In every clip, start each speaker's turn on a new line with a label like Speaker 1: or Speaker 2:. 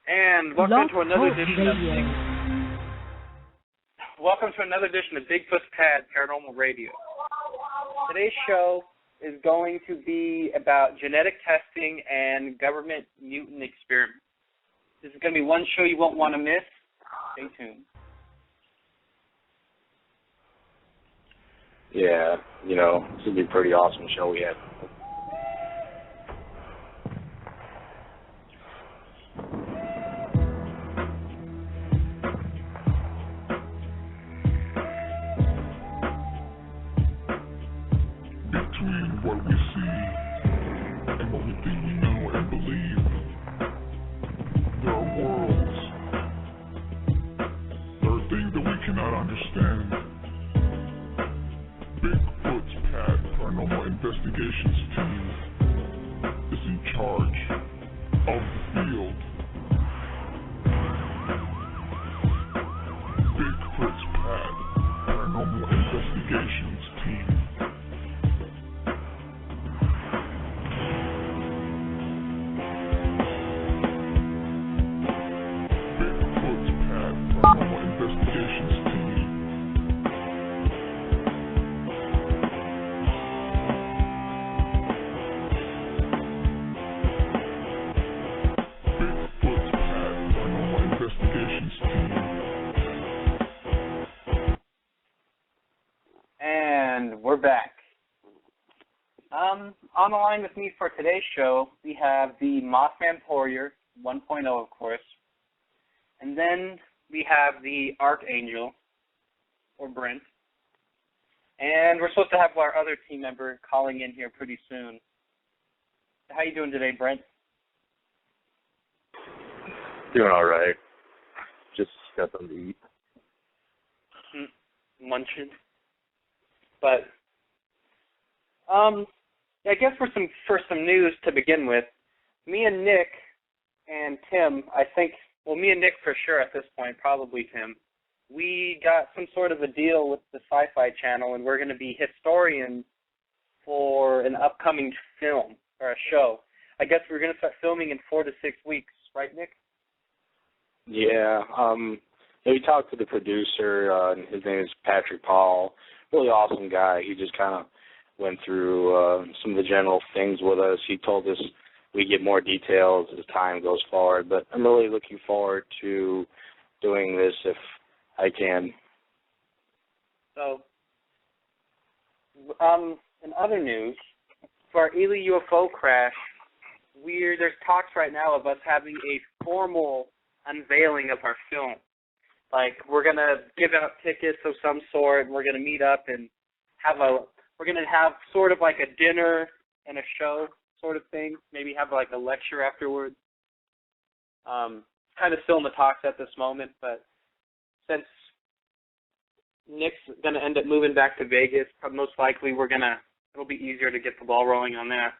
Speaker 1: And welcome to another edition of Bigfoots Pad Paranormal Radio. Today's show is going to be about genetic testing and government mutant experiments. This is going to be one show you won't want to miss. Stay tuned.
Speaker 2: Yeah, this would be a pretty awesome show we had.
Speaker 3: Between what we see and what we think we know and believe, there are worlds. There are things that we cannot understand. Bigfoots Pad Paranormal Investigations team is in charge of the field. Bigfoots Pad Paranormal Investigations team. Bigfoots Pad Paranormal Investigations team. Bigfoots Pad Paranormal Investigations team.
Speaker 1: And we're back. On the line with me for today's show, we have the Mothman Warrior 1.0, of course. And then we have the Archangel, or Brent. And we're supposed to have our other team member calling in here pretty soon. How you doing today, Brent?
Speaker 2: Doing all right. Just got something to eat.
Speaker 1: Munching. But, I guess for some news to begin with, me and Nick and Tim, me and Nick for sure at this point, probably Tim, we got some sort of a deal with the Sci-Fi Channel, and we're going to be historians for an upcoming film, or a show. I guess we're going to start filming in 4 to 6 weeks, right, Nick?
Speaker 2: Yeah, we talked to the producer. His name is Patrick Paul. Really awesome guy. He just kind of went through some of the general things with us. He told us we get more details as time goes forward, but I'm really looking forward to doing this if I can.
Speaker 1: So, in other news, for our Ely UFO crash, there's talks right now of us having a formal unveiling of our film. Like, we're going to give out tickets of some sort, and we're going to meet up and we're going to have sort of like a dinner and a show sort of thing. Maybe have like a lecture afterwards. Kind of still in the talks at this moment, but since Nick's going to end up moving back to Vegas, most likely it'll be easier to get the ball rolling on that.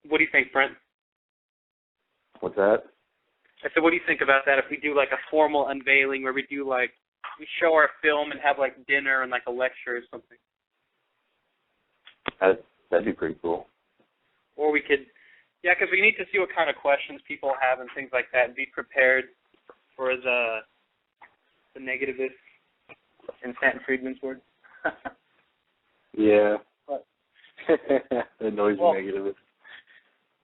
Speaker 1: What do you think, Brent?
Speaker 2: What's that?
Speaker 1: I said, what do you think about that if we do like a formal unveiling where we show our film and have like dinner and like a lecture or something?
Speaker 2: That'd be pretty cool.
Speaker 1: Or we could, because we need to see what kind of questions people have and things like that and be prepared for the negativist in Stanton Friedman's words.
Speaker 2: Yeah. The noisy negativist.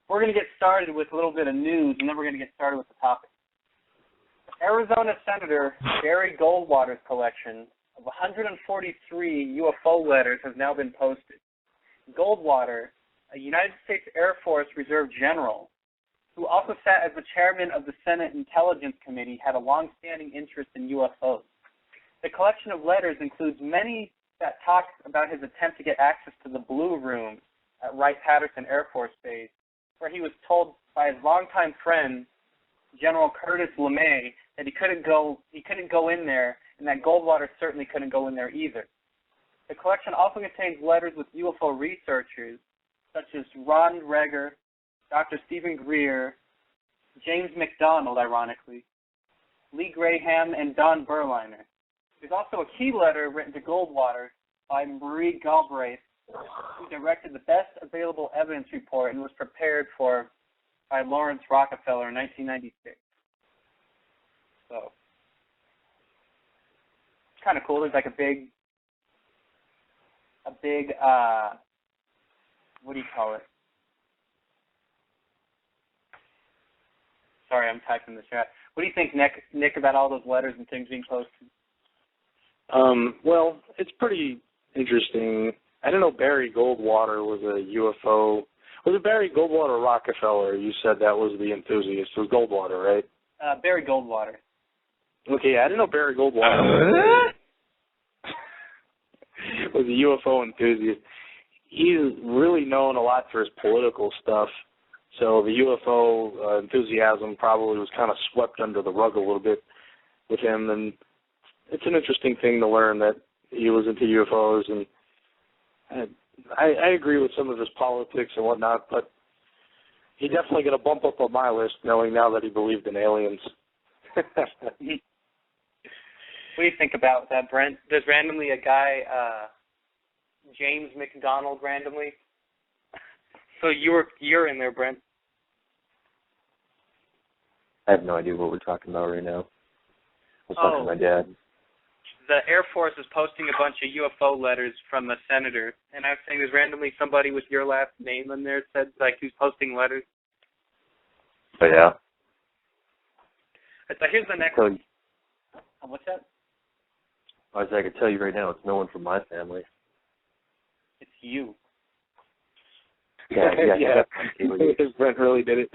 Speaker 1: We're going to get started with a little bit of news, and then we're going to get started with the topic. Arizona Senator Barry Goldwater's collection of 143 UFO letters has now been posted. Goldwater, a United States Air Force Reserve general, who also sat as the chairman of the Senate Intelligence Committee, had a long-standing interest in UFOs. The collection of letters includes many that talk about his attempt to get access to the Blue Room at Wright-Patterson Air Force Base, where he was told by his longtime friend, General Curtis LeMay, that he couldn't go in there, and that Goldwater certainly couldn't go in there either. The collection also contains letters with UFO researchers, such as Ron Reger, Dr. Stephen Greer, James McDonald, ironically, Lee Graham, and Don Berliner. There's also a key letter written to Goldwater by Marie Galbraith, who directed the best available evidence report and was prepared for by Lawrence Rockefeller in 1996. So, it's kind of cool. There's like a big, what do you call it? Sorry, I'm typing this chat. What do you think, Nick, about all those letters and things being posted?
Speaker 2: Well, it's pretty interesting. I didn't know Barry Goldwater was a UFO. Was it Barry Goldwater or Rockefeller? You said that was the enthusiast. It was Goldwater, right?
Speaker 1: Barry Goldwater.
Speaker 2: Okay, I didn't know Barry Goldwater was a UFO enthusiast. He's really known a lot for his political stuff. So the UFO enthusiasm probably was kind of swept under the rug a little bit with him. And it's an interesting thing to learn that he was into UFOs. And I agree with some of his politics and whatnot, but he's definitely going to bump up on my list knowing now that he believed in aliens.
Speaker 1: What do you think about that, Brent? There's randomly a guy, James McDonald, randomly. So you're in there, Brent.
Speaker 4: I have no idea what we're talking about right now. I was talking to my dad.
Speaker 1: The Air Force is posting a bunch of UFO letters from a senator, and I was saying there's randomly somebody with your last name in there said, like, who's posting letters.
Speaker 4: Oh, yeah?
Speaker 1: So here's the next one. What's that?
Speaker 4: I could tell you right now, it's no one from my family.
Speaker 1: It's you.
Speaker 4: Yeah.
Speaker 2: Brent really did it.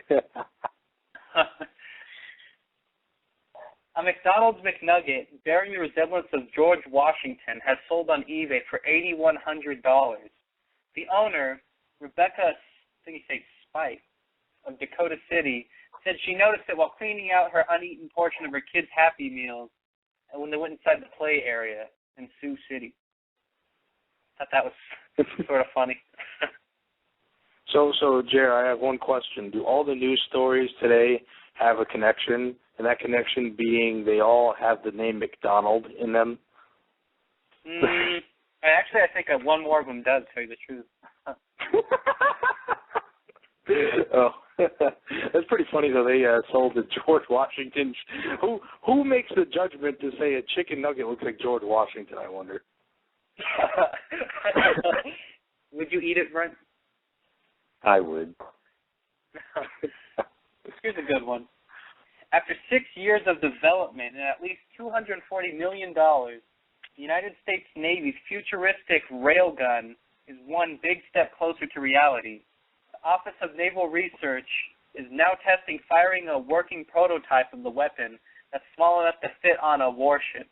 Speaker 1: A McDonald's McNugget bearing the resemblance of George Washington has sold on eBay for $8,100. The owner, Rebecca, Spike, of Dakota City, said she noticed it while cleaning out her uneaten portion of her kids' Happy Meals and when they went inside the play area in Sioux City. Thought that was sort of funny.
Speaker 2: So, Jer, I have one question. Do all the news stories today have a connection, and that connection being they all have the name McDonald in them?
Speaker 1: Actually, I think one more of them does, to tell you the truth.
Speaker 2: Oh, that's pretty funny, though. They sold to George Washington. Who makes the judgment to say a chicken nugget looks like George Washington, I wonder?
Speaker 1: Would you eat it, Brent?
Speaker 4: I would.
Speaker 1: Here's a good one. After 6 years of development and at least $240 million, the United States Navy's futuristic railgun is one big step closer to reality. The Office of Naval Research is now testing firing a working prototype of the weapon that's small enough to fit on a warship.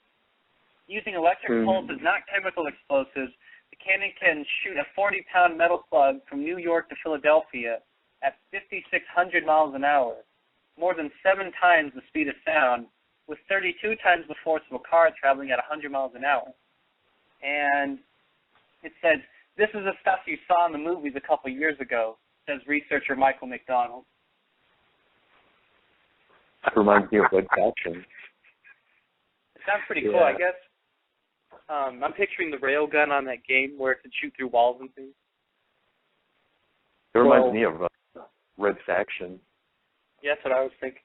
Speaker 1: Using electric pulses, not chemical explosives, the cannon can shoot a 40-pound metal slug from New York to Philadelphia at 5,600 miles an hour, more than 7 times the speed of sound, with 32 times the force of a car traveling at 100 miles an hour. And it says, this is the stuff you saw in the movies a couple years ago, says researcher Michael McDonald.
Speaker 4: That reminds me of Red Faction.
Speaker 1: It sounds pretty cool, I guess. I'm picturing the railgun on that game where it could shoot through walls and things.
Speaker 4: It reminds me of Red Faction.
Speaker 1: Yeah, that's what I was thinking.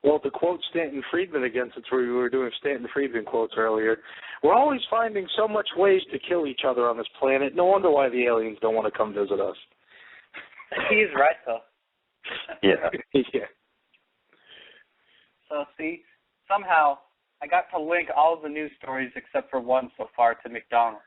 Speaker 2: Well, to quote Stanton Friedman again, since we were doing Stanton Friedman quotes earlier, we're always finding so much ways to kill each other on this planet. No wonder why the aliens don't want to come visit us.
Speaker 1: He's right, though.
Speaker 4: Yeah.
Speaker 2: Yeah.
Speaker 1: So, see, somehow I got to link all of the news stories except for one so far to McDonald's.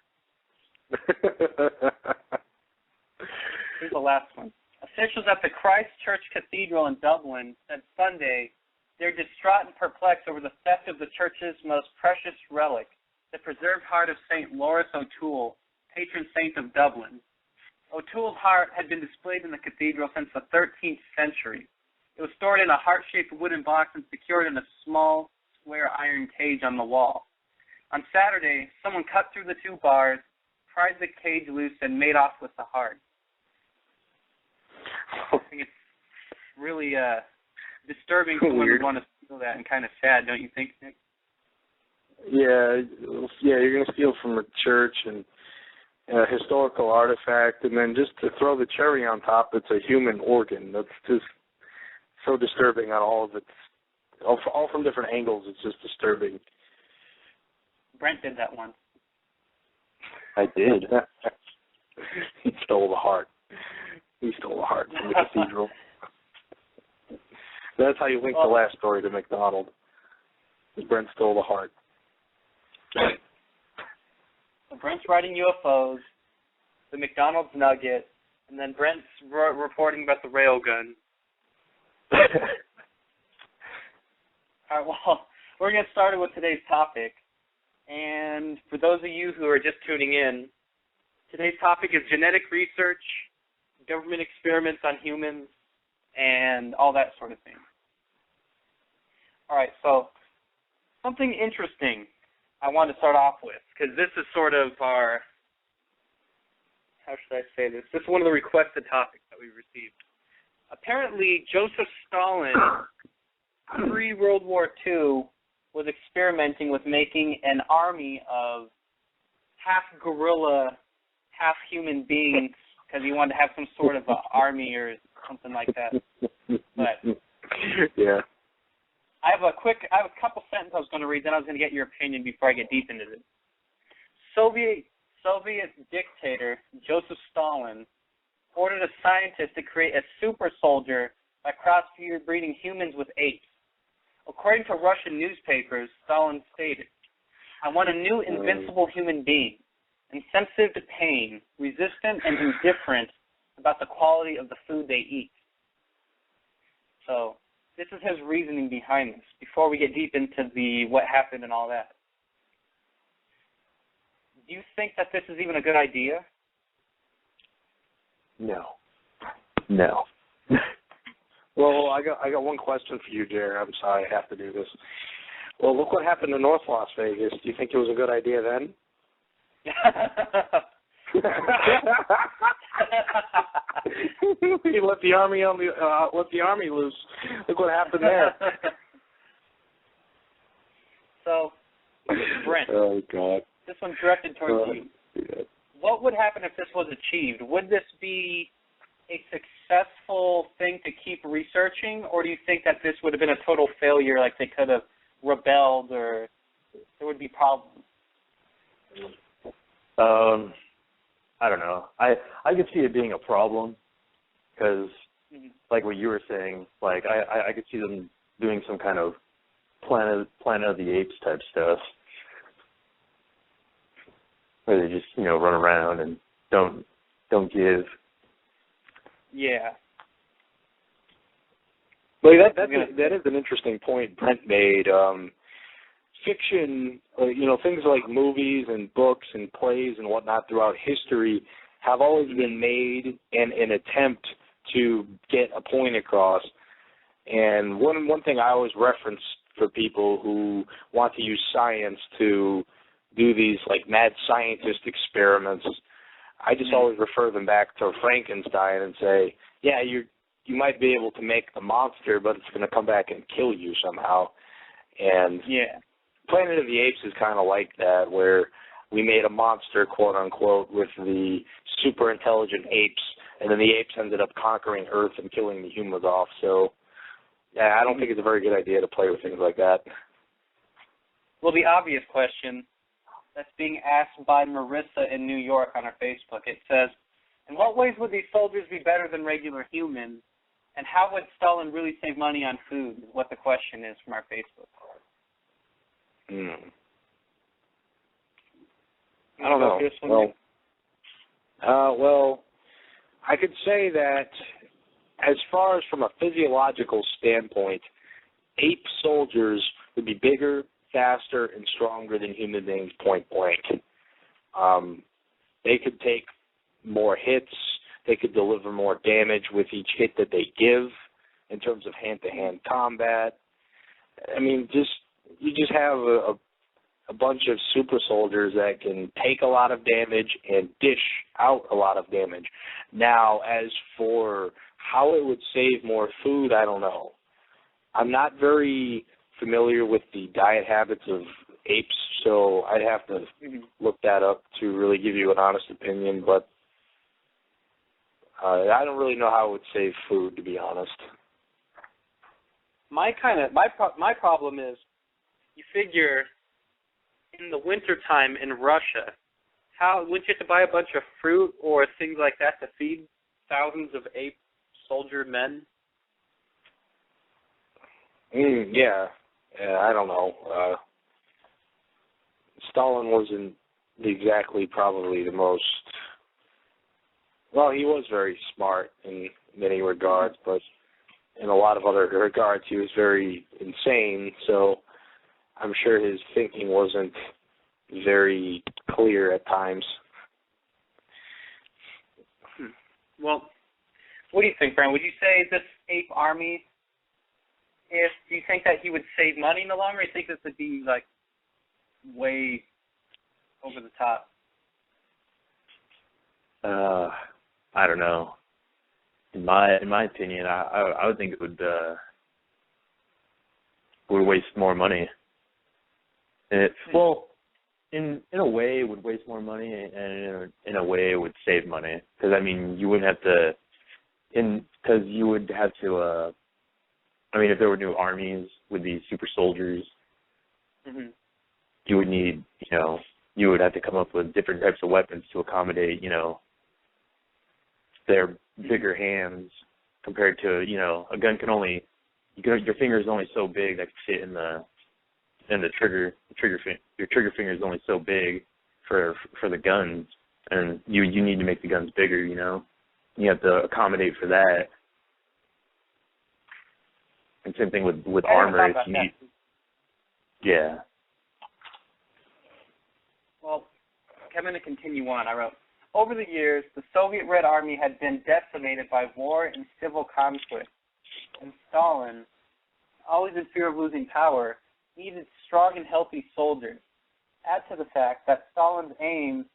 Speaker 1: Here's the last one. Officials at the Christ Church Cathedral in Dublin said Sunday they're distraught and perplexed over the theft of the church's most precious relic, the preserved heart of St. Loris O'Toole, patron saint of Dublin. O'Toole's heart had been displayed in the cathedral since the 13th century. It was stored in a heart-shaped wooden box and secured in a small, square iron cage on the wall. On Saturday, someone cut through the 2 bars, pried the cage loose, and made off with the heart. I think it's really disturbing to want to feel that, and kind of sad, don't you think, Nick?
Speaker 2: Yeah, you're going to steal from a church, and a historical artifact, and then just to throw the cherry on top, it's a human organ. That's just so disturbing on all of its, all from different angles. It's just disturbing.
Speaker 1: Brent did that once.
Speaker 4: I did.
Speaker 2: He stole the heart. He stole the heart from the cathedral. That's how you link the last story to McDonald. Brent stole the heart.
Speaker 1: So Brent's writing UFOs, the McDonald's nugget, and then Brent's reporting about the railgun. All right, well, we're going to get started with today's topic. And for those of you who are just tuning in, today's topic is genetic research, government experiments on humans, and all that sort of thing. All right, so something interesting I want to start off with, because this is sort of our, how should I say this? This is one of the requested topics that we received. Apparently, Joseph Stalin, pre-World War II, was experimenting with making an army of half gorilla, half human beings, because he wanted to have some sort of an army or something like that. But
Speaker 2: yeah.
Speaker 1: I have a couple sentences I was going to read, then I was going to get your opinion before I get deep into it. Soviet dictator Joseph Stalin ordered a scientist to create a super soldier by crossbreeding humans with apes. According to Russian newspapers, Stalin stated, "I want a new invincible human being, insensitive to pain, resistant and indifferent about the quality of the food they eat." So this is his reasoning behind this, before we get deep into the what happened and all that. Do you think that this is even a good idea?
Speaker 4: No.
Speaker 2: Well, I got one question for you, Jerry. I'm sorry, I have to do this. Well, look what happened in North Las Vegas. Do you think it was a good idea then? He let the army loose. Look what happened there.
Speaker 1: So, Brent.
Speaker 2: Oh God.
Speaker 1: This one's directed towards you.
Speaker 2: Yeah.
Speaker 1: What would happen if this was achieved? Would this be a successful thing to keep researching, or do you think that this would have been a total failure, like they could have rebelled, or there would be problems?
Speaker 4: I don't know. I could see it being a problem because, like what you were saying, like I could see them doing some kind of Planet of the Apes type stuff, where they just run around and don't give.
Speaker 1: Yeah.
Speaker 2: Well, that is an interesting point Brent made. Fiction, things like movies and books and plays and whatnot throughout history have always been made in an attempt to get a point across. And one thing I always reference for people who want to use science to do these like mad scientist experiments, I just always refer them back to Frankenstein and say, yeah, you might be able to make the monster, but it's going to come back and kill you somehow. And
Speaker 1: yeah.
Speaker 2: Planet of the Apes is kind of like that, where we made a monster, quote unquote, with the super intelligent apes, and then the apes ended up conquering Earth and killing the humans off. So, yeah, I don't think it's a very good idea to play with things like that.
Speaker 1: Well, the obvious question that's being asked by Marissa in New York on our Facebook, it says, in what ways would these soldiers be better than regular humans, and how would Stalin really save money on food, is what the question is from our Facebook.
Speaker 2: I don't know. Well, I could say that as far as from a physiological standpoint, ape soldiers would be bigger, faster, and stronger than human beings point blank. They could take more hits. They could deliver more damage with each hit that they give in terms of hand-to-hand combat. I mean, you just have a bunch of super soldiers that can take a lot of damage and dish out a lot of damage. Now, as for how it would save more food, I don't know. I'm not very familiar with the diet habits of apes, so I'd have to look that up to really give you an honest opinion, but I don't really know how it would save food, to be honest.
Speaker 1: My problem is, you figure in the wintertime in Russia, wouldn't you have to buy a bunch of fruit or things like that to feed thousands of ape soldier men?
Speaker 2: Yeah, I don't know. Stalin wasn't exactly probably the most. Well, he was very smart in many regards, but in a lot of other regards, he was very insane. So I'm sure his thinking wasn't very clear at times.
Speaker 1: Well, what do you think, Brian? Would you say this ape army, do you think that he would save money in the long run, or do you think this would be, like, way over the top?
Speaker 4: I don't know. In my opinion, I would think it would waste more money. Well, in a way, it would waste more money, and in a way, it would save money. Because I mean, you wouldn't have to, because you would have to. I mean, if there were new armies with these super soldiers, you would need, you would have to come up with different types of weapons to accommodate, their bigger hands compared to, a gun can only, your finger is only so big that can fit in the trigger. Your trigger finger is only so big for the guns, and you need to make the guns bigger. You have to accommodate for that. And same thing with armor. If you need, yeah.
Speaker 1: Well, I'm going to continue on. I wrote, over the years, the Soviet Red Army had been decimated by war and civil conflict, and Stalin, always in fear of losing power, needed strong and healthy soldiers. Add to the fact that Stalin's aim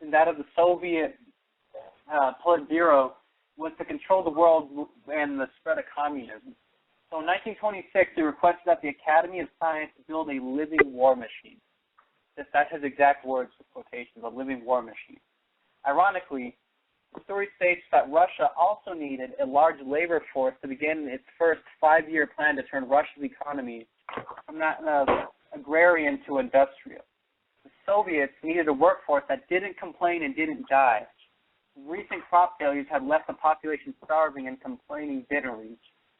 Speaker 1: and that of the Soviet Politburo was to control the world and the spread of communism. So in 1926, they requested that the Academy of Science build a living war machine. That's his exact words with quotations, a living war machine. Ironically, the story states that Russia also needed a large labor force to begin its first 5-year plan to turn Russia's economy from that agrarian to industrial. The Soviets needed a workforce that didn't complain and didn't die. Recent crop failures had left the population starving and complaining bitterly.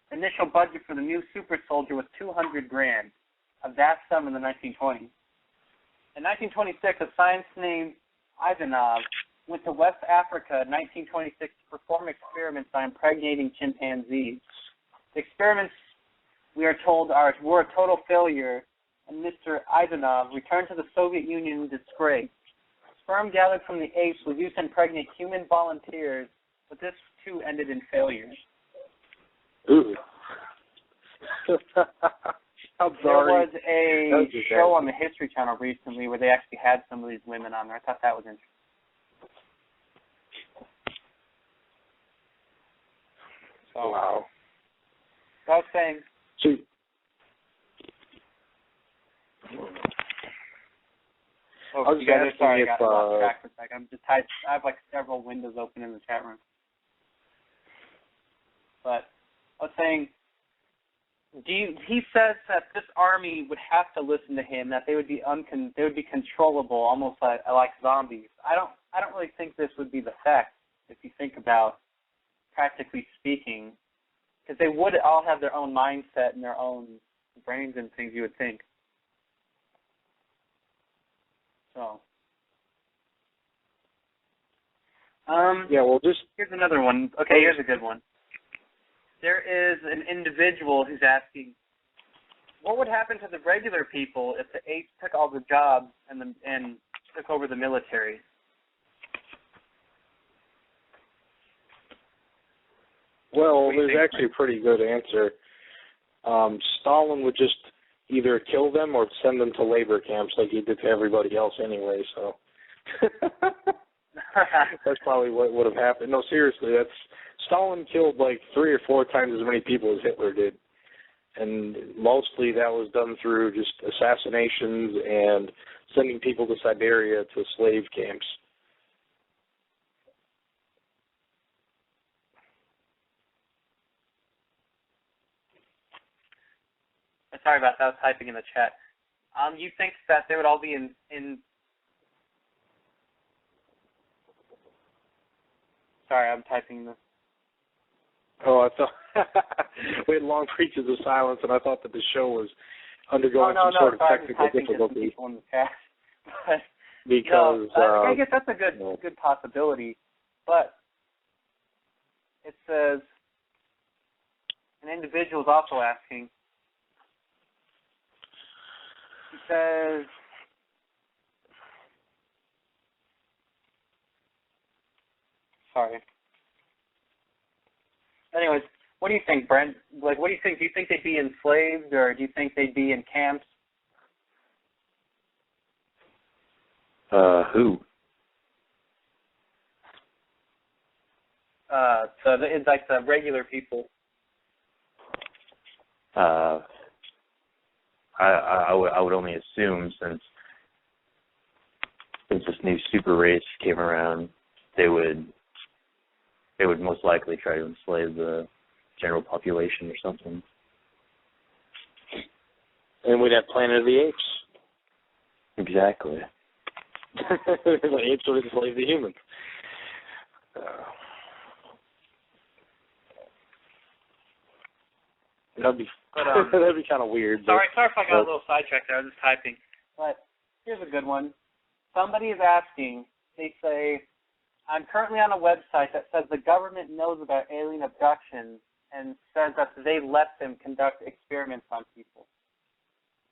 Speaker 1: The initial budget for the new super soldier was $200,000, a vast sum in the 1920s. In 1926, a scientist named Ivanov went to West Africa in 1926 to perform experiments on impregnating chimpanzees. The experiments, we are told, were a total failure, and Mr. Ivanov returned to the Soviet Union in disgrace. Sperm gathered from the apes was used to impregnate human volunteers, but this too ended in failure.
Speaker 2: Ooh. I'm sorry.
Speaker 1: There was a show on the History Channel recently where they actually had some of these women on there. I thought that was interesting. So,
Speaker 2: wow.
Speaker 1: So I was saying.
Speaker 2: I was
Speaker 1: you guys are sorry,
Speaker 2: if,
Speaker 1: I got off track for a second. I have like several windows open in the chat room. But I was saying, he says that this army would have to listen to him, that they would be controllable, almost like zombies. I don't really think this would be the fact if you think about practically speaking, because they would all have their own mindset and their own brains and things, you would think. So,
Speaker 2: yeah, well,
Speaker 1: here's another one. Okay, here's a good one. There is an individual who's asking, what would happen to the regular people if the apes took all the jobs and took over the military?
Speaker 2: Well, there's actually a pretty good answer. Stalin would just either kill them or send them to labor camps like he did to everybody else anyway, so that's probably what would have happened. No, seriously, Stalin killed like 3 or 4 times as many people as Hitler did. And mostly that was done through just assassinations and sending people to Siberia to slave camps.
Speaker 1: Sorry about that. I was typing in the chat. You think that they would all be in Sorry, I'm typing this.
Speaker 2: Oh, I thought we had long preaches of silence, and I thought that the show was undergoing some sort of technical difficulty.
Speaker 1: In the chat. But,
Speaker 2: because
Speaker 1: I guess that's a good possibility, but it says an individual is also asking. He says, sorry. Anyways, what do you think, Brent? Like, what do you think? Do you think they'd be enslaved, or do you think they'd be in camps?
Speaker 4: Who?
Speaker 1: So it's like the regular people.
Speaker 4: I would only assume since this new super race came around, they would most likely try to enslave the general population or something.
Speaker 2: And we'd have Planet of the Apes.
Speaker 4: Exactly.
Speaker 2: The apes would enslave the humans. That'd be kind of weird.
Speaker 1: Sorry if I got a little sidetracked there. I was just typing. But here's a good one. Somebody is asking. They say, I'm currently on a website that says the government knows about alien abductions and says that they let them conduct experiments on people.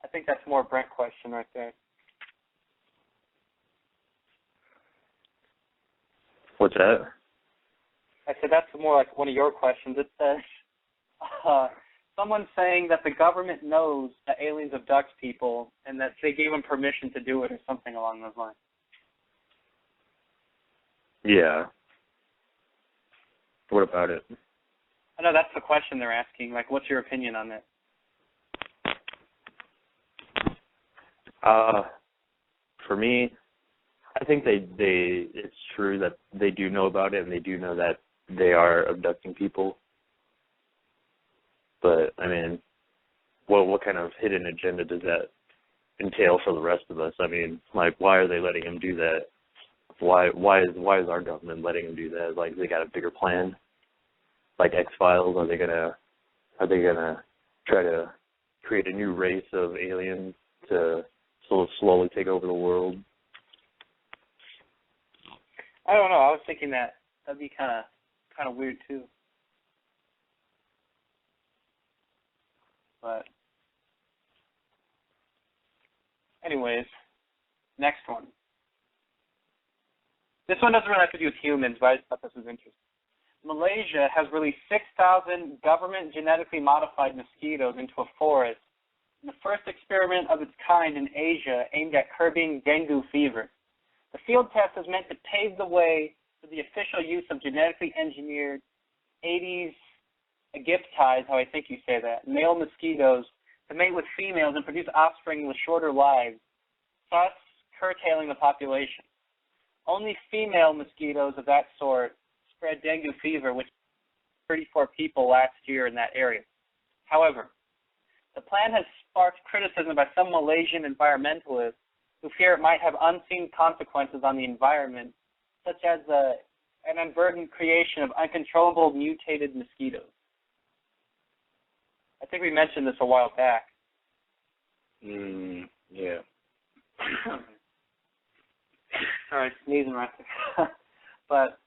Speaker 1: I think that's more a Brent question right there.
Speaker 4: What's that?
Speaker 1: I said that's more like one of your questions. It says, someone's saying that the government knows that aliens abduct people and that they gave them permission to do it or something along those lines.
Speaker 4: Yeah. What about it?
Speaker 1: I know that's the question they're asking. Like, what's your opinion on that?
Speaker 4: For me, I think it's true that they do know about it and they do know that they are abducting people. But I mean, what kind of hidden agenda does that entail for the rest of us? I mean, like, why are they letting them do that? Why is our government letting them do that? Like, they got a bigger plan, like X-Files. Are they gonna try to create a new race of aliens to sort of slowly take over the world?
Speaker 1: I don't know. I was thinking that'd be kind of weird too. But anyways, next one. This one doesn't really have to do with humans, but I just thought this was interesting. Malaysia has released 6,000 government genetically modified mosquitoes into a forest in the first experiment of its kind in Asia aimed at curbing dengue fever. The field test is meant to pave the way for the official use of genetically engineered Aedes aegypti, how I think you say that, male mosquitoes to mate with females and produce offspring with shorter lives, thus curtailing the population. Only female mosquitoes of that sort spread dengue fever, which 34 people last year in that area. However, the plan has sparked criticism by some Malaysian environmentalists who fear it might have unseen consequences on the environment, such as an inadvertent creation of uncontrollable mutated mosquitoes. I think we mentioned this a while back.
Speaker 2: Yeah.
Speaker 1: Sorry, sneezing right there. But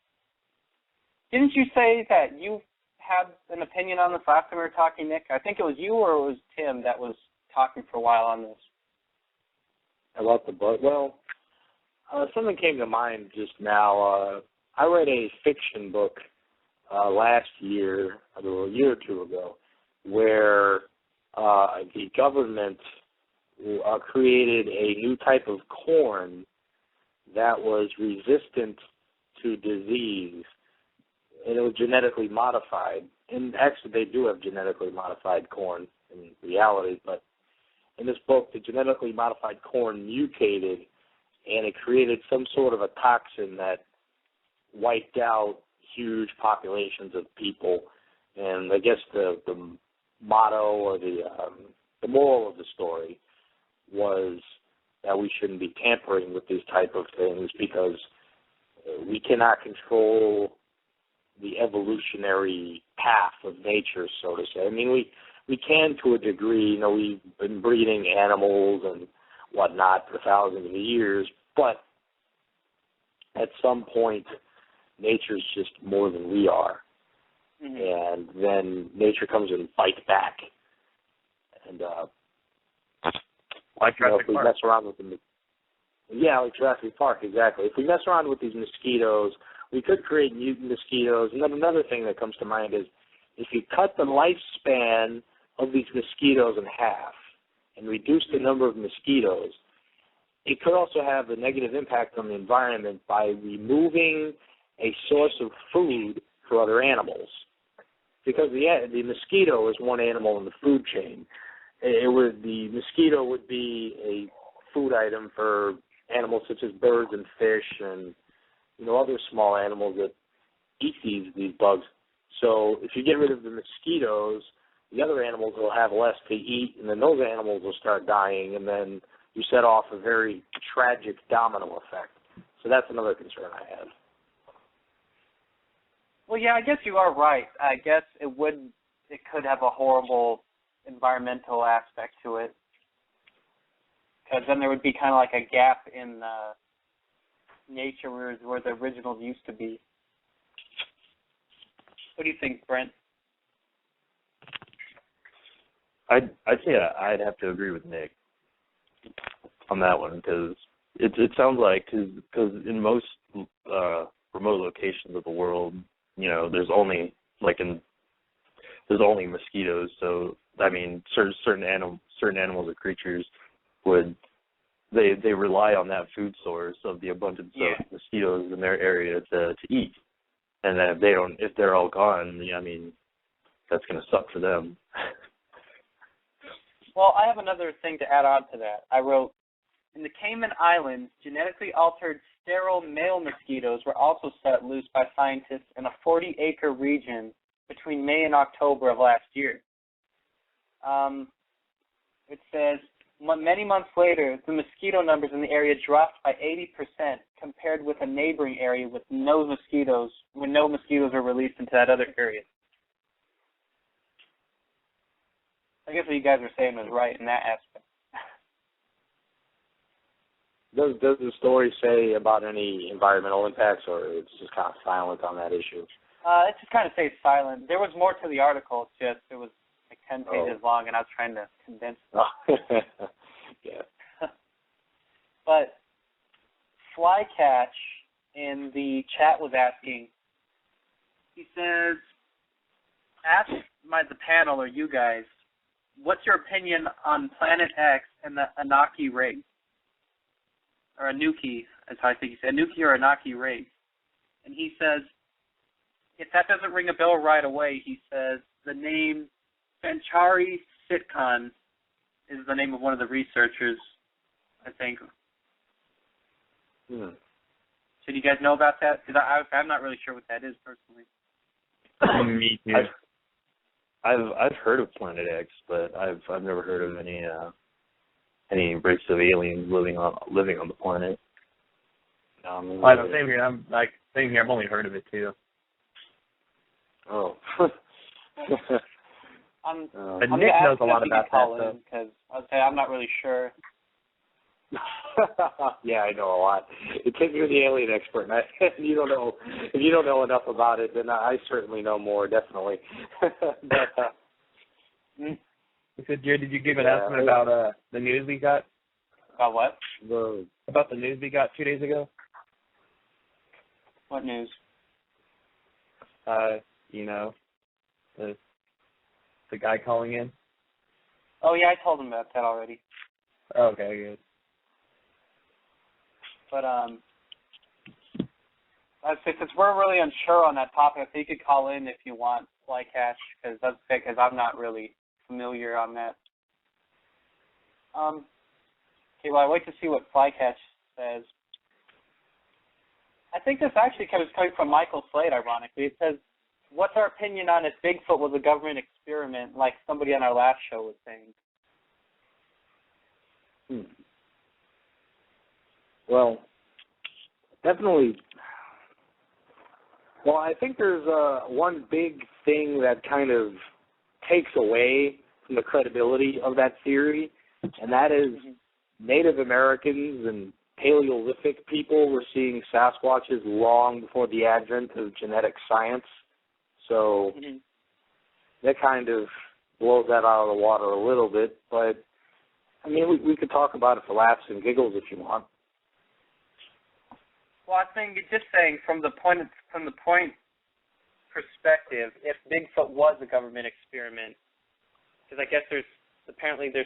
Speaker 1: didn't you say that you had an opinion on this last time we were talking, Nick? I think it was you or it was Tim that was talking for a while on this.
Speaker 2: About the book? Well, something came to mind just now. I read a fiction book last year, a year or two ago, where the government created a new type of corn that was resistant to disease, and it was genetically modified. And actually, they do have genetically modified corn in reality. But in this book, the genetically modified corn mutated, and it created some sort of a toxin that wiped out huge populations of people. And I guess the motto or the moral of the story was that we shouldn't be tampering with these type of things because we cannot control the evolutionary path of nature, so to say. I mean, we can to a degree. We've been breeding animals and whatnot for thousands of years, but at some point, nature's just more than we are. Mm-hmm. And then nature comes and fights back. And
Speaker 4: like Jurassic Park.
Speaker 2: Mess around with them, yeah, like Jurassic Park, exactly. If we mess around with these mosquitoes, we could create mutant mosquitoes. And then another thing that comes to mind is if you cut the lifespan of these mosquitoes in half and reduce the number of mosquitoes, it could also have a negative impact on the environment by removing a source of food for other animals. Because the mosquito is one animal in the food chain. The mosquito would be a food item for animals such as birds and fish and other small animals that eat these bugs. So if you get rid of the mosquitoes, the other animals will have less to eat, and then those animals will start dying, and then you set off a very tragic domino effect. So that's another concern I have.
Speaker 1: Well, yeah, I guess you are right. I guess it could have a horrible environmental aspect to it, because then there would be kind of like a gap in nature where the originals used to be. What do you think, Brent?
Speaker 4: I'd say I'd have to agree with Nick on that one, because it sounds like, because in most remote locations of the world, there's only mosquitoes. So I mean, certain animals or creatures they rely on that food source of the abundance of mosquitoes in their area to eat. And then if they're all gone, I mean, that's going to suck for them.
Speaker 1: Well, I have another thing to add on to that. I wrote, in the Cayman Islands, genetically altered sterile male mosquitoes were also set loose by scientists in a 40-acre region between May and October of last year. It says, many months later, the mosquito numbers in the area dropped by 80% compared with a neighboring area with no mosquitoes, when no mosquitoes were released into that other area. I guess what you guys were saying was right in that aspect.
Speaker 2: Does the story say about any environmental impacts, or it's just kind of silent on that issue?
Speaker 1: It just kind of stays silent. There was more to the article. It was like 10 pages long, and I was trying to condense it.
Speaker 2: Yeah.
Speaker 1: But Flycatch in the chat was asking, he says, ask the panel or you guys, what's your opinion on Planet X and the Anunnaki race? Or Anunnaki, as I think he said, Anunnaki or Anunnaki race. And he says, if that doesn't ring a bell right away, he says, the name Sanchari Sitcon is the name of one of the researchers, I think. So do you guys know about that? Because I'm not really sure what that is personally.
Speaker 4: Me too. I've heard of Planet X, but I've never heard of any race of aliens living on the planet.
Speaker 5: Same here. Same here. I've only heard of it too.
Speaker 2: Oh.
Speaker 5: But Nick knows a lot about that.
Speaker 1: Because I'll say I'm not really sure.
Speaker 2: Yeah, I know a lot. It takes you're the alien expert, and if you don't know enough about it, then I certainly know more, definitely.
Speaker 5: So, Jared, did you give an announcement about the news we got?
Speaker 1: About what?
Speaker 5: About the news we got 2 days ago?
Speaker 1: What news?
Speaker 5: The guy calling in.
Speaker 1: Oh, yeah, I told him about that already.
Speaker 5: Okay, good.
Speaker 1: But I'd say since we're really unsure on that topic, you could call in if you want, Flycatch, because I'm not really familiar on that. Okay, well, I wait to see what Flycatch says. I think this actually is coming from Michael Slade, ironically. It says, what's our opinion on if Bigfoot was a government experiment, like somebody on our last show was saying?
Speaker 2: Well, definitely. Well, I think there's one big thing that kind of takes away from the credibility of that theory, and that is Native Americans and Paleolithic people were seeing Sasquatches long before the advent of genetic science. So that kind of blows that out of the water a little bit. But, I mean, we could talk about it for laughs and giggles if you want.
Speaker 1: Well, I think it's just saying from the point perspective, if Bigfoot was a government experiment, because I guess there's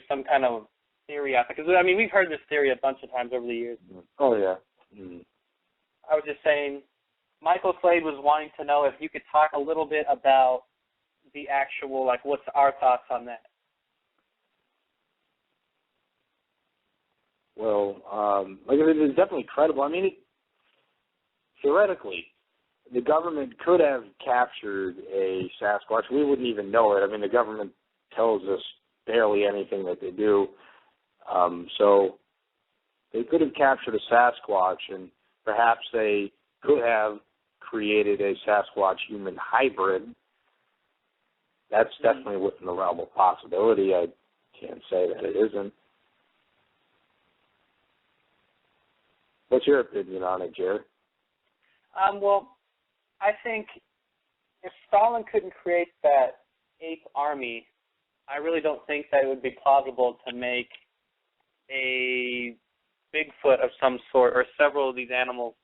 Speaker 1: some kind of theory out there. Because, I mean, we've heard this theory a bunch of times over the years.
Speaker 2: Oh, yeah.
Speaker 1: I was just saying, Michael Slade was wanting to know if you could talk a little bit about the actual, like, what's our thoughts on that?
Speaker 2: Well, like, it is definitely credible. I mean, theoretically, the government could have captured a Sasquatch. We wouldn't even know it. I mean, the government tells us barely anything that they do. So they could have captured a Sasquatch, and perhaps they could have created a Sasquatch-human hybrid. That's definitely within the realm of possibility. I can't say that it isn't. What's your opinion on it, Jared?
Speaker 1: Well, I think if Stalin couldn't create that ape army, I really don't think that it would be plausible to make a Bigfoot of some sort or several of these animals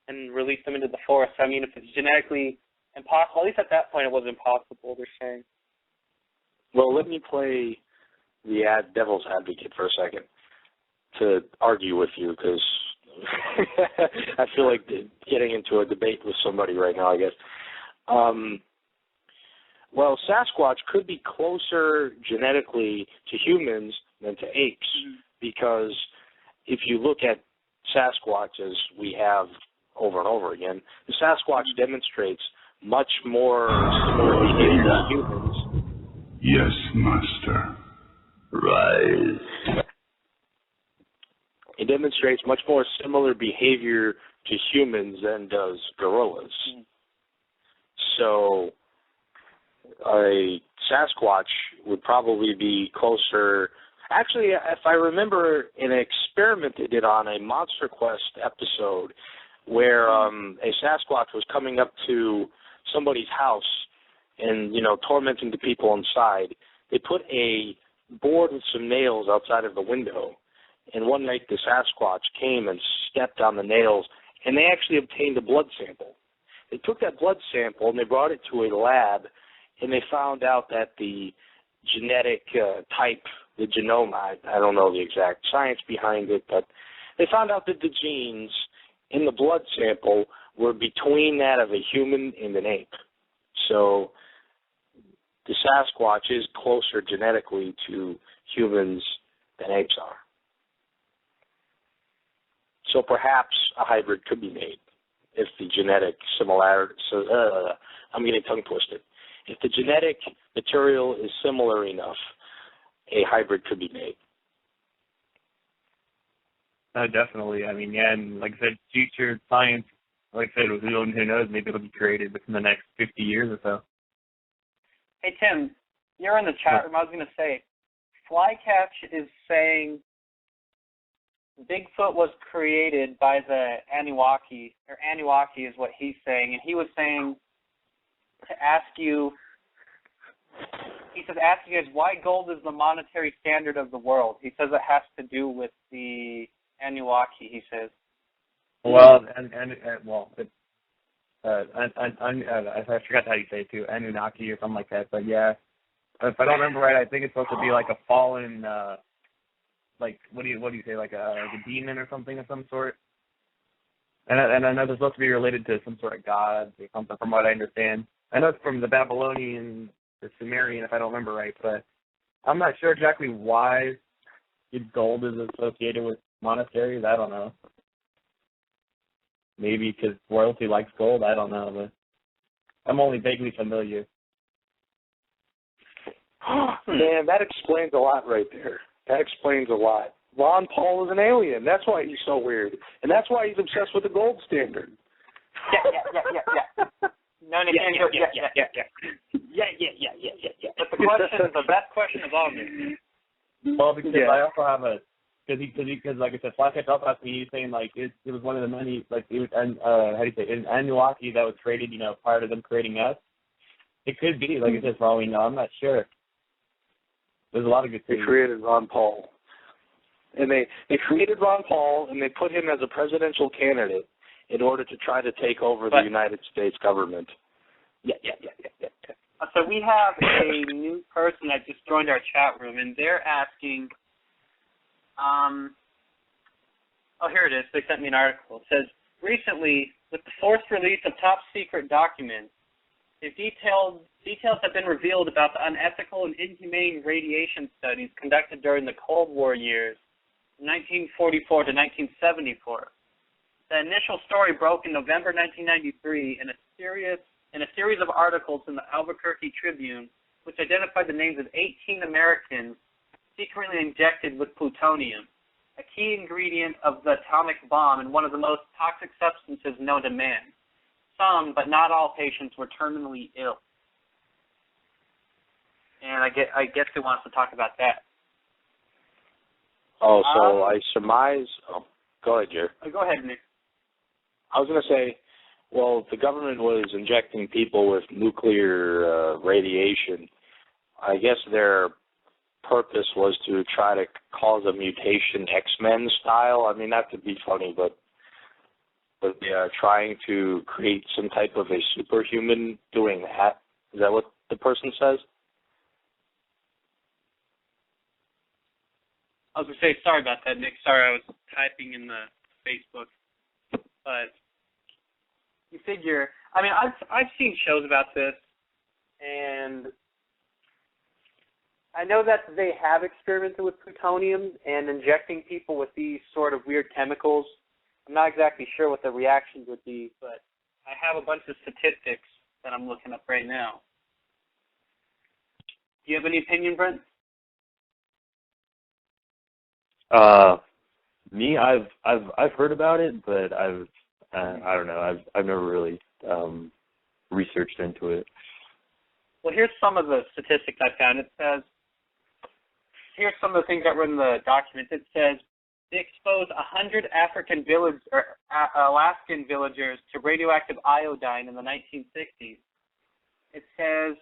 Speaker 1: and release them into the forest. I mean, if it's genetically impossible, at least at that point it was impossible, they're saying.
Speaker 2: Well, let me play the devil's advocate for a second to argue with you, because I feel like getting into a debate with somebody right now, I guess. Well, Sasquatch could be closer genetically to humans than to apes, because if you look at Sasquatch, as we have over and over again, the Sasquatch demonstrates much more similar behavior to humans.
Speaker 3: Yes, Master. Rise.
Speaker 2: It demonstrates much more similar behavior to humans than does gorillas. So a Sasquatch would probably be closer. Actually, if I remember an experiment they did on a Monster Quest episode where a Sasquatch was coming up to somebody's house and, tormenting the people inside, they put a board with some nails outside of the window. And one night the Sasquatch came and stepped on the nails, and they actually obtained a blood sample. They took that blood sample and they brought it to a lab, and they found out that the genetic type, the genome, I don't know the exact science behind it, but they found out that the genes in the blood sample were between that of a human and an ape. So the Sasquatch is closer genetically to humans than apes are. So perhaps a hybrid could be made if the genetic similarity, I'm getting tongue twisted. If the genetic material is similar enough, a hybrid could be made.
Speaker 5: Definitely. I mean, yeah, and like I said, future science, like I said, who knows, maybe it'll be created within the next 50 years or so.
Speaker 1: Hey, Tim, you're in the chat room. I was going to say, Flycatch is saying Bigfoot was created by the Anunnaki, or Anunnaki is what he's saying, and he was saying to ask you, he says, asking us why gold is the monetary standard of the world. He says it has to do with the Anunnaki, he says.
Speaker 5: Well, I forgot how you say it too, Anunnaki or something like that. But yeah, if I don't remember right, I think it's supposed to be like a fallen, like what do you say, like a demon or something of some sort. And I know they're supposed to be related to some sort of gods or something, from what I understand. I know it's from the Babylonian, the Sumerian, if I don't remember right, but I'm not sure exactly why gold is associated with monasteries. I don't know. Maybe because royalty likes gold. I don't know, but I'm only vaguely familiar.
Speaker 2: Man, that explains a lot right there. That explains a lot. Ron Paul is an alien. That's why he's so weird. And that's why he's obsessed with the gold standard.
Speaker 1: Yeah. No, yeah. But the best question of all, Nick.
Speaker 5: Well, because I also have because like I said, Flashhead also asked me, he's saying like it was one of the many, like it was an Anunnaki that was created, prior to them creating us. It could be, like I said, for all we know. I'm not sure. There's a lot of good things.
Speaker 2: They created Ron Paul. And they created Ron Paul, and they put him as a presidential candidate in order to try to take over the United States government. Yeah.
Speaker 1: So we have a new person that just joined our chat room, and they're asking, here it is. They sent me an article. It says, recently, with the forced release of top-secret documents, if details have been revealed about the unethical and inhumane radiation studies conducted during the Cold War years, 1944 to 1974. The initial story broke in November 1993 in a series of articles in the Albuquerque Tribune, which identified the names of 18 Americans secretly injected with plutonium, a key ingredient of the atomic bomb and one of the most toxic substances known to man. Some, but not all, patients were terminally ill. And I guess he wants to talk about that.
Speaker 2: Oh, so I surmise... Oh, go ahead, Jerry.
Speaker 1: Go ahead, Nick.
Speaker 2: I was going to say, well, the government was injecting people with nuclear radiation. I guess their purpose was to try to cause a mutation X-Men style. I mean, not to be funny, but they are trying to create some type of a superhuman doing that. Is that what the person says?
Speaker 1: I was going to say, sorry about that, Nick. Sorry, I was typing in the Facebook. But you figure, I mean, I've seen shows about this, and I know that they have experimented with plutonium and injecting people with these sort of weird chemicals. I'm not exactly sure what the reactions would be, but I have a bunch of statistics that I'm looking up right now. Do you have any opinion, Brent?
Speaker 4: Me, I've heard about it, but I don't know. I've never really researched into it.
Speaker 1: Well, here's some of the statistics I found. It says, here's some of the things that were in the document. It says they exposed 100 Alaskan villagers to radioactive iodine in the 1960s. It says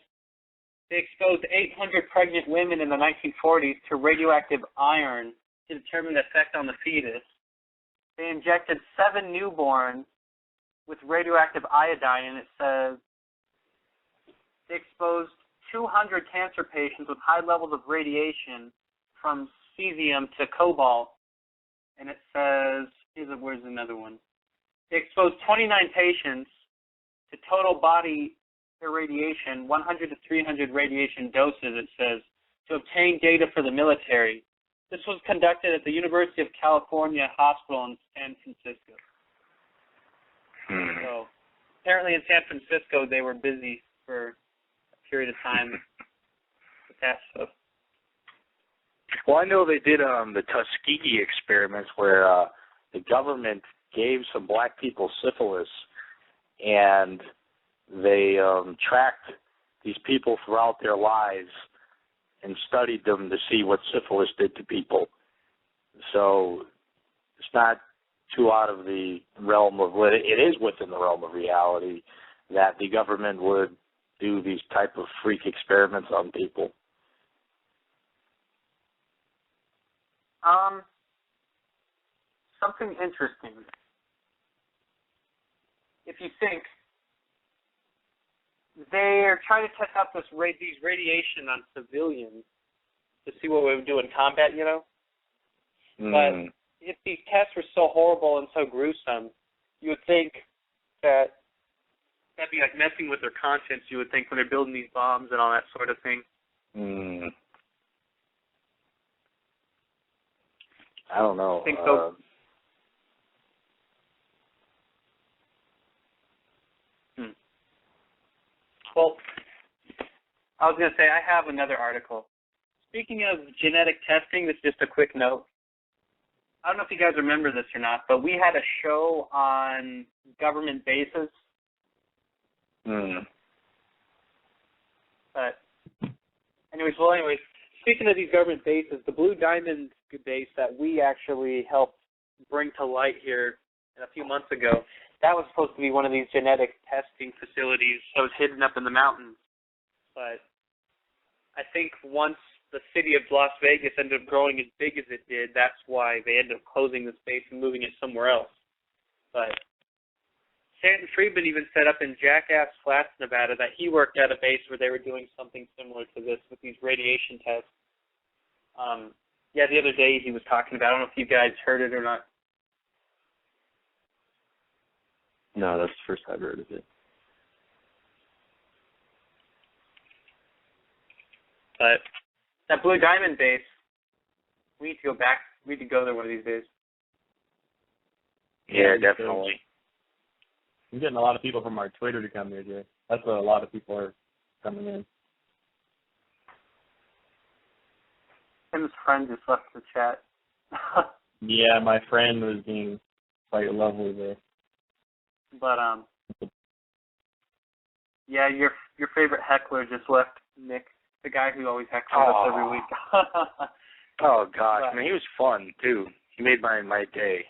Speaker 1: they exposed 800 pregnant women in the 1940s to radioactive iron to determine the effect on the fetus. They injected 7 newborns with radioactive iodine, and it says they exposed 200 cancer patients with high levels of radiation from cesium to cobalt, and it says, where's another one? They exposed 29 patients to total body irradiation, 100 to 300 radiation doses, it says, to obtain data for the military. This was conducted at the University of California Hospital in San Francisco. So apparently in San Francisco they were busy for a period of time with that stuff.
Speaker 2: Well, I know they did the Tuskegee experiments where the government gave some black people syphilis, and they tracked these people throughout their lives and studied them to see what syphilis did to people. So it's not too out of the realm of, it is within the realm of reality that the government would do these type of freak experiments on people.
Speaker 1: Something interesting. If you think they're trying to test out these radiation on civilians to see what we would do in combat, But if these tests were so horrible and so gruesome, you would think that that'd be like messing with their conscience, you would think, when they're building these bombs and all that sort of thing.
Speaker 2: I don't know.
Speaker 1: I think so. Well, I was going to say, I have another article. Speaking of genetic testing, this is just a quick note. I don't know if you guys remember this or not, but we had a show on government bases. But anyways, speaking of these government bases, the Blue Diamond base that we actually helped bring to light here a few months ago, that was supposed to be one of these genetic testing facilities that was hidden up in the mountains. But I think once the city of Las Vegas ended up growing as big as it did, that's why they ended up closing this base and moving it somewhere else. But Stanton Friedman even set up in Jackass Flats, Nevada, that he worked at a base where they were doing something similar to this with these radiation tests. The other day he was talking about, I don't know if you guys heard it or not.
Speaker 4: No, that's the first I've heard of it.
Speaker 1: But that Blue Diamond base, we need to go back. We need to go there one of these days.
Speaker 2: Yeah, definitely.
Speaker 5: I'm getting a lot of people from our Twitter to come here, Jay. That's what a lot of people are coming in.
Speaker 1: Tim's friend just left the chat.
Speaker 5: Yeah, my friend was being quite lovely there.
Speaker 1: But yeah, your favorite heckler just left, Nick, the guy who always heckles us every week.
Speaker 2: Oh gosh, I mean, he was fun too. He made my day.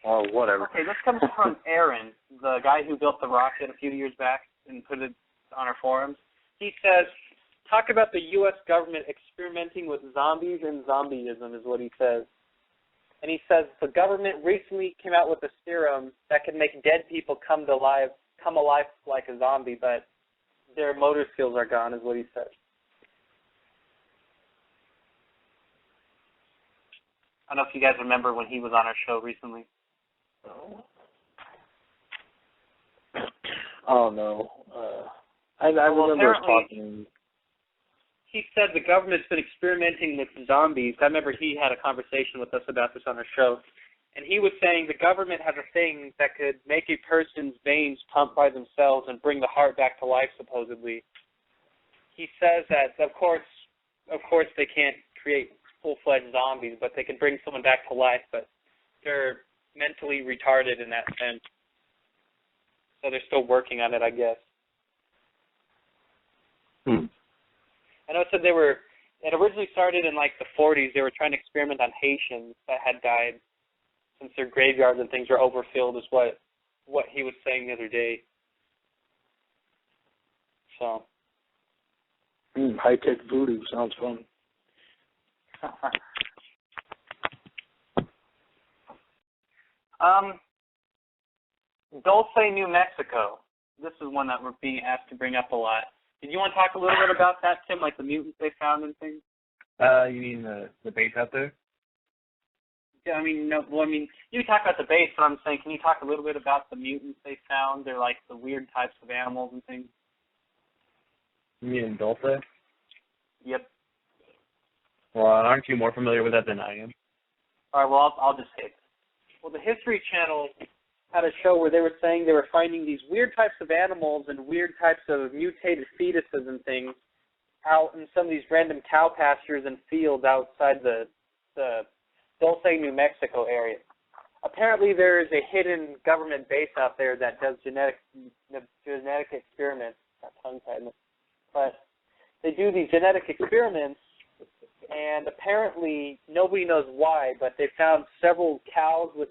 Speaker 2: Oh, whatever.
Speaker 1: Okay, this comes from Aaron, the guy who built the rocket a few years back and put it on our forums. He says, talk about the U.S. government experimenting with zombies and zombieism is what he says. And he says the government recently came out with a serum that can make dead people come alive like a zombie, but their motor skills are gone, is what he says. I don't know if you guys remember when he was on our show recently.
Speaker 2: Oh no. I remember talking.
Speaker 1: He said the government's been experimenting with zombies. I remember he had a conversation with us about this on our show. And he was saying the government has a thing that could make a person's veins pump by themselves and bring the heart back to life, supposedly. He says that, of course they can't create full-fledged zombies, but they can bring someone back to life, but they're mentally retarded in that sense. So they're still working on it, I guess. I know it said it originally started in like the 40s. They were trying to experiment on Haitians that had died since their graveyards and things were overfilled, is what he was saying the other day. So.
Speaker 2: High-tech voodoo sounds fun.
Speaker 1: Dulce, New Mexico. This is one that we're being asked to bring up a lot. Did you want to talk a little bit about that, Tim, like the mutants they found and things?
Speaker 5: You mean the base out there?
Speaker 1: Yeah, I mean, no. Well, I mean, you talk about the base, but I'm saying, can you talk a little bit about the mutants they found? They're like the weird types of animals and things.
Speaker 5: You mean in Dulce?
Speaker 1: Yep.
Speaker 5: Well, aren't you more familiar with that than I am?
Speaker 1: All right, well, I'll just say it. Well, the History Channel had a show where they were saying they were finding these weird types of animals and weird types of mutated fetuses and things out in some of these random cow pastures and fields outside the Dulce, New Mexico area. Apparently there is a hidden government base out there that does genetic experiments. Not tongue-tied, but they do these genetic experiments, and apparently nobody knows why, but they found several cows with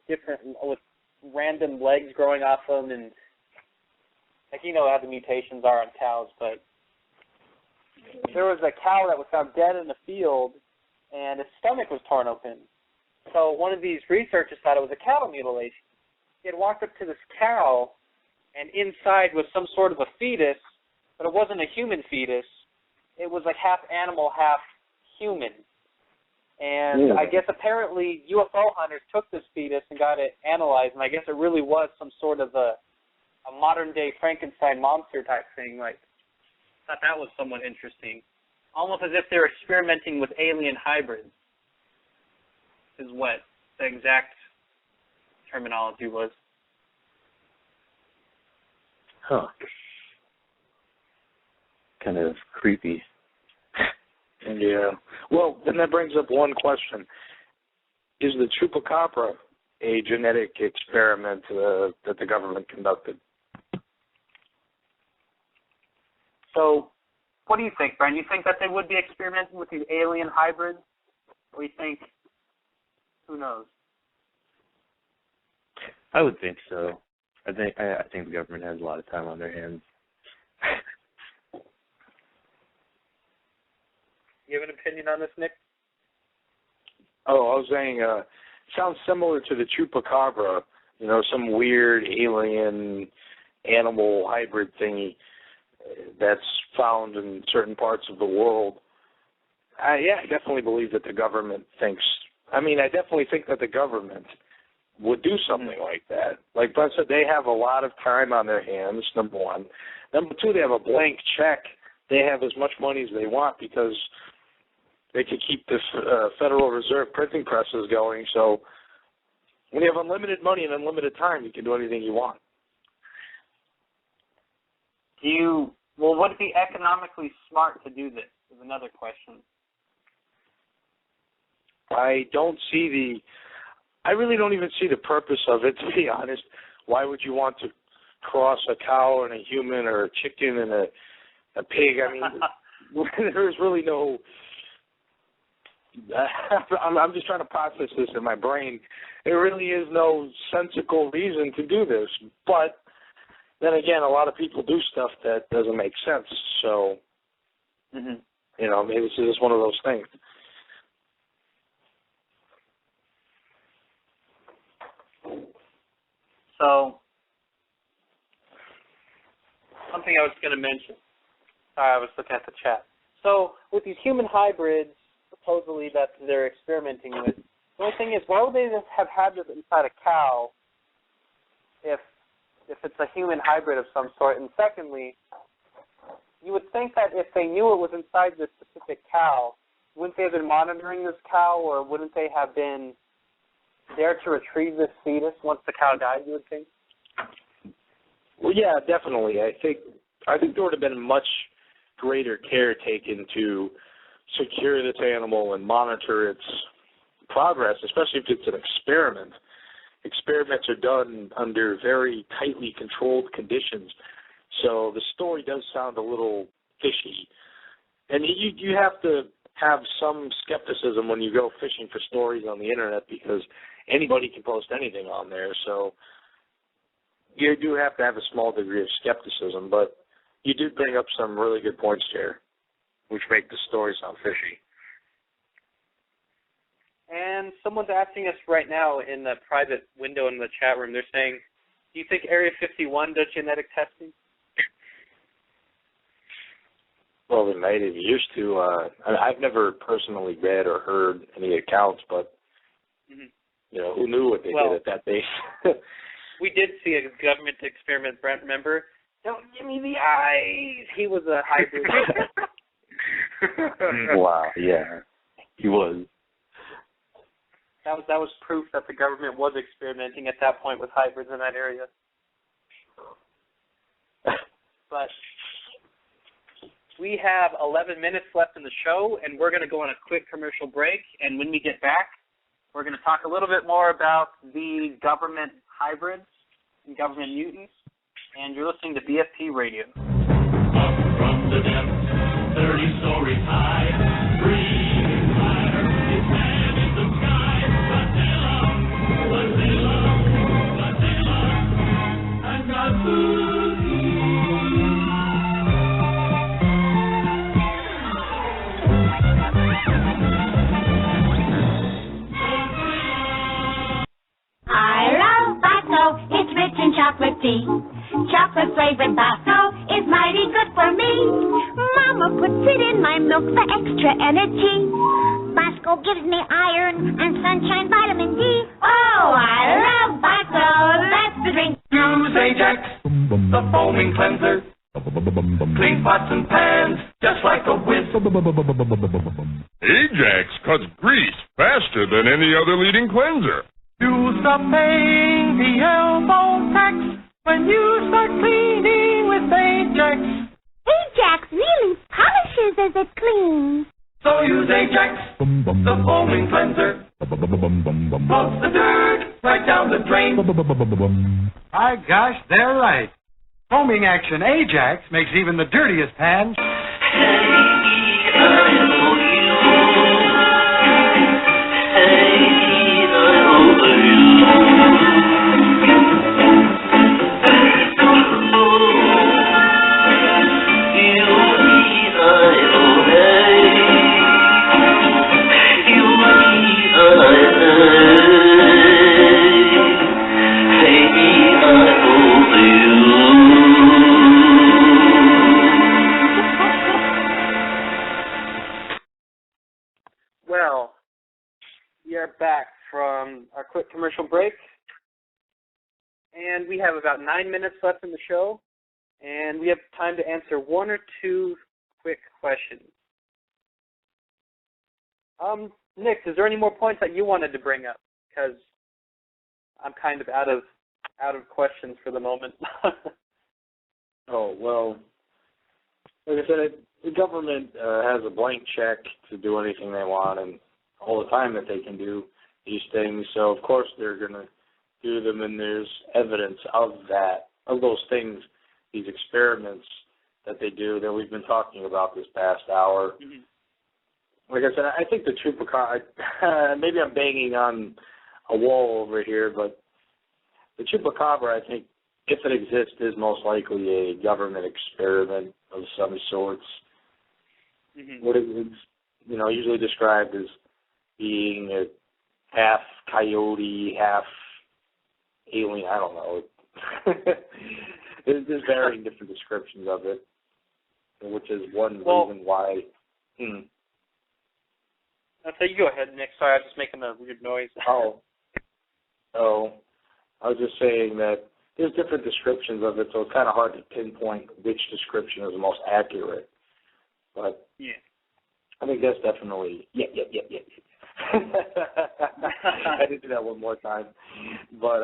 Speaker 1: random legs growing off them, and like you know how the mutations are on cows, but there was a cow that was found dead in the field, and its stomach was torn open. So one of these researchers thought it was a cattle mutilation. He had walked up to this cow, and inside was some sort of a fetus, but it wasn't a human fetus. It was like half animal, half human. And I guess apparently UFO hunters took this fetus and got it analyzed, and I guess it really was some sort of a modern-day Frankenstein monster type thing. Like, I thought that was somewhat interesting. Almost as if they were experimenting with alien hybrids is what the exact terminology was.
Speaker 4: Huh. Kind of creepy.
Speaker 2: Yeah. Well, then that brings up one question. Is the chupacabra a genetic experiment that the government conducted?
Speaker 1: So, what do you think, Brian? You think that they would be experimenting with these alien hybrids? Or you think, who knows?
Speaker 4: I would think so. I think the government has a lot of time on their hands.
Speaker 1: You have an opinion on this, Nick?
Speaker 2: Oh, I was saying, sounds similar to the chupacabra, some weird alien animal hybrid thingy that's found in certain parts of the world. I definitely believe that the government I definitely think that the government would do something like that. Like Brent said, they have a lot of time on their hands, number one. Number two, they have a blank check. They have as much money as they want because they can keep the Federal Reserve printing presses going. So when you have unlimited money and unlimited time, you can do anything you want.
Speaker 1: Would it be economically smart to do this is another question.
Speaker 2: I really don't even see the purpose of it, to be honest. Why would you want to cross a cow and a human or a chicken and a pig? There's really no... I'm just trying to process this in my brain. There really is no sensical reason to do this. But then again, a lot of people do stuff that doesn't make sense. So, maybe this is just one of those things.
Speaker 1: So, something I was going to mention. Sorry, I was looking at the chat. So, with these human hybrids, supposedly that they're experimenting with, the only thing is, why would they have had this inside a cow if it's a human hybrid of some sort? And secondly, you would think that if they knew it was inside this specific cow, wouldn't they have been monitoring this cow, or wouldn't they have been there to retrieve this fetus once the cow died, you would think?
Speaker 2: Well, yeah, definitely. I think there would have been much greater care taken to secure this animal and monitor its progress, especially if it's an experiment. Experiments are done under very tightly controlled conditions, so the story does sound a little fishy. And you have to have some skepticism when you go fishing for stories on the internet because anybody can post anything on there, so you do have to have a small degree of skepticism, but you did bring up some really good points here, which make the story sound fishy.
Speaker 1: And someone's asking us right now in the private window in the chat room, they're saying, do you think Area 51 does genetic testing?
Speaker 2: Well, they might have used to. I've never personally read or heard any accounts, but, who knew what they did at that base?
Speaker 1: We did see a government experiment, Brent, remember? Don't give me the eyes. He was a hybrid.
Speaker 4: Wow, yeah, he was.
Speaker 1: That was proof that the government was experimenting at that point with hybrids in that area. But we have 11 minutes left in the show, and we're going to go on a quick commercial break. And when we get back, we're going to talk a little bit more about the government hybrids and government mutants. And you're listening to BFP Radio.
Speaker 6: Up from the depths, 30 stories high, breathing fire, his man in the sky. Godzilla, and Godzilla.
Speaker 7: I love Basso, it's rich in chocolate tea. Chocolate flavored Basso is mighty good for me. Mama puts it in my milk for extra energy. Basso gives me iron and sunshine vitamin D. Oh, I love Basso, that's the drink.
Speaker 6: Use Ajax, the foaming cleanser. Clean pots and pans, just like a whiz.
Speaker 3: Ajax cuts grease faster than any other leading cleanser.
Speaker 6: You stop paying the elbow tax when you start cleaning with Ajax.
Speaker 7: Ajax really polishes as it cleans.
Speaker 6: So use Ajax, the foaming cleanser. Floods the dirt right down the drain.
Speaker 8: My gosh, they're right. Foaming action Ajax makes even the dirtiest pans.
Speaker 1: Well, we are back from our quick commercial break, and we have about 9 minutes left in the show, and we have time to answer one or two quick questions. Nick, is there any more points that you wanted to bring up? Because I'm kind of out of questions for the moment.
Speaker 2: Oh, well, like I said, the government has a blank check to do anything they want, and all the time that they can do these things. So, of course, they're going to do them, and there's evidence of that, of those things, these experiments that they do that we've been talking about this past hour. Mm-hmm. Like I said, I think the chupacabra, maybe I'm banging on a wall over here, but the chupacabra, I think, if it exists, is most likely a government experiment of some sorts. Mm-hmm. What it's, usually described as being a half coyote, half alien. I don't know. There's varying different descriptions of it, which is one reason why.
Speaker 1: So you go ahead, Nick. Sorry, I was just making a weird noise.
Speaker 2: Oh, I was just saying that there's different descriptions of it, so it's kind of hard to pinpoint which description is the most accurate. But
Speaker 1: yeah,
Speaker 2: I think that's definitely yeah. I did do that one more time, but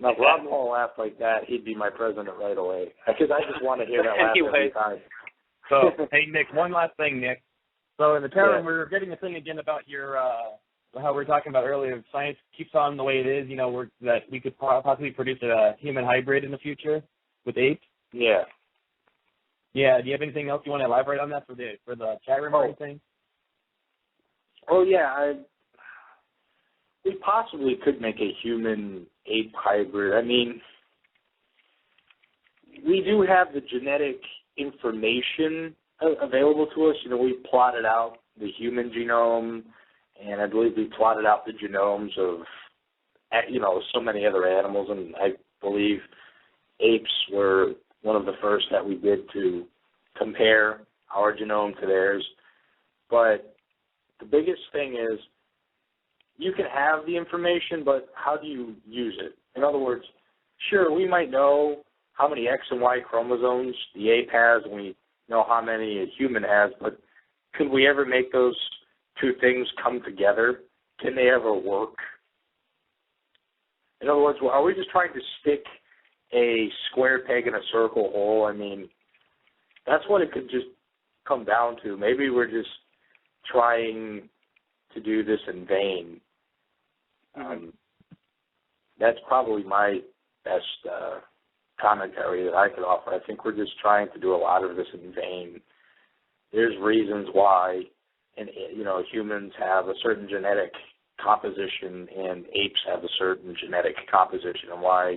Speaker 2: Now, if Rob won't laugh like that, he'd be my president right away. Because I just want to hear that laugh every time.
Speaker 5: So, hey, Nick, one last thing, Nick. So in the chat room, we were getting a thing again about your, how we were talking about earlier, science keeps on the way it is, that we could possibly produce a human hybrid in the future with apes.
Speaker 2: Yeah.
Speaker 5: Yeah, do you have anything else you want to elaborate on that for the chat room or anything?
Speaker 2: Oh, yeah, we possibly could make a human-ape hybrid. I mean, we do have the genetic information available to us. We plotted out the human genome, and I believe we plotted out the genomes of, so many other animals, and I believe apes were one of the first that we did to compare our genome to theirs. But the biggest thing is, you can have the information, but how do you use it? In other words, sure, we might know how many X and Y chromosomes the ape has, and we know how many a human has, but could we ever make those two things come together? Can they ever work? In other words, are we just trying to stick a square peg in a circle hole? I mean, that's what it could just come down to. Maybe we're just trying to do this in vain. That's probably my best commentary that I could offer. I think we're just trying to do a lot of this in vain. There's reasons why, humans have a certain genetic composition and apes have a certain genetic composition, and why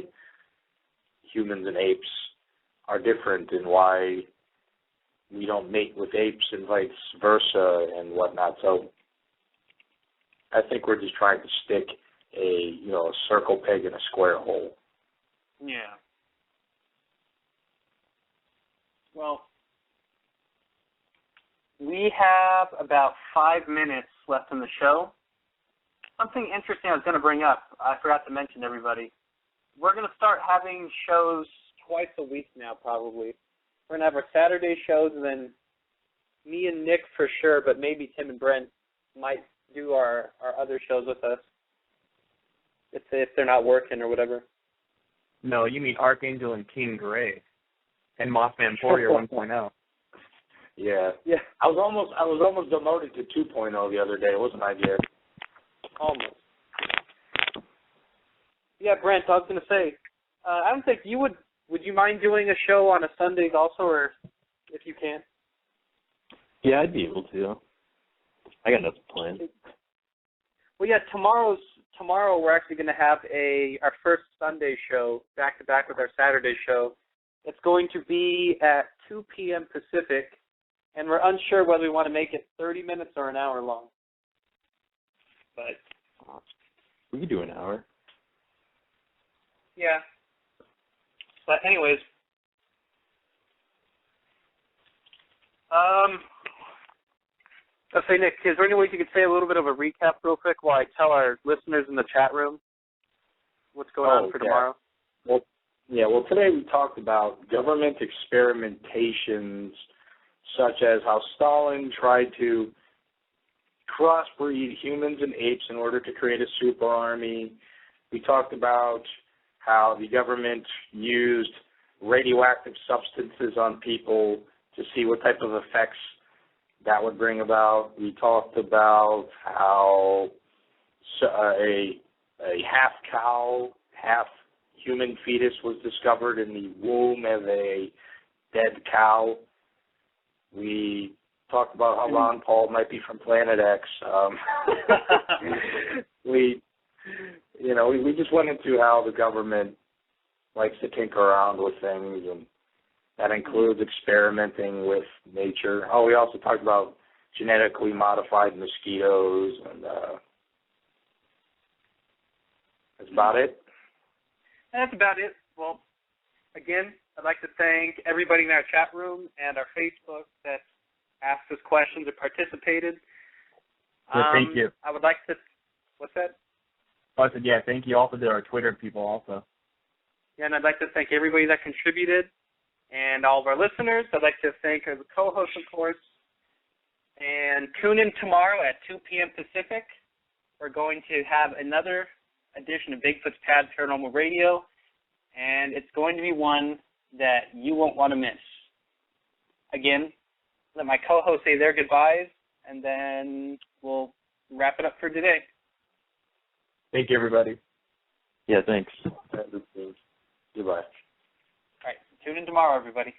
Speaker 2: humans and apes are different, and why we don't mate with apes and vice versa and whatnot. So I think we're just trying to stick a circle peg in a square hole.
Speaker 1: Yeah. Well, we have about 5 minutes left in the show. Something interesting I was going to bring up, I forgot to mention to everybody. We're going to start having shows twice a week now, probably. We're going to have our Saturday shows, and then me and Nick for sure, but maybe Tim and Brent might do our other shows with us if they're not working or whatever.
Speaker 5: No, you mean Archangel and King Gray and Mothman Warrior 1.0.
Speaker 2: Yeah.
Speaker 1: Yeah.
Speaker 2: I was almost demoted to 2.0 the other day, wasn't I, Jared?
Speaker 1: Almost. Yeah, Brent, I was going to say, I don't think you would you mind doing a show on a Sundays also, or if you can?
Speaker 4: Yeah, I'd be able to. I got nothing planned.
Speaker 1: Well, yeah, tomorrow we're actually going to have our first Sunday show back to back with our Saturday show. It's going to be at 2 p.m. Pacific, and we're unsure whether we want to make it 30 minutes or an hour long. But
Speaker 4: we could do an hour.
Speaker 1: Yeah. But anyways, let's say, Nick, is there any way you could say a little bit of a recap real quick while I tell our listeners in the chat room what's going on for tomorrow?
Speaker 2: Well, today we talked about government experimentations, such as how Stalin tried to crossbreed humans and apes in order to create a super army. We talked about how the government used radioactive substances on people to see what type of effects that would bring about. We talked about how a half cow, half human fetus was discovered in the womb of a dead cow. We talked about how Ron Paul might be from Planet X. We just went into how the government likes to tinker around with things, and that includes experimenting with nature. Oh, we also talked about genetically modified mosquitoes, and that's about it.
Speaker 1: That's about it. Well, again, I'd like to thank everybody in our chat room and our Facebook that asked us questions or participated.
Speaker 5: Thank you.
Speaker 1: I would like to... What's that?
Speaker 5: I said, yeah, thank you also to our Twitter people also.
Speaker 1: Yeah, and I'd like to thank everybody that contributed and all of our listeners. I'd like to thank our co-hosts, of course. And tune in tomorrow at 2 p.m. Pacific. We're going to have another edition of Bigfoots Pad Paranormal Radio, and it's going to be one that you won't want to miss. Again, let my co-hosts say their goodbyes, and then we'll wrap it up for today.
Speaker 5: Thank you, everybody.
Speaker 4: Yeah, thanks.
Speaker 2: Goodbye.
Speaker 1: All right, tune in tomorrow, everybody.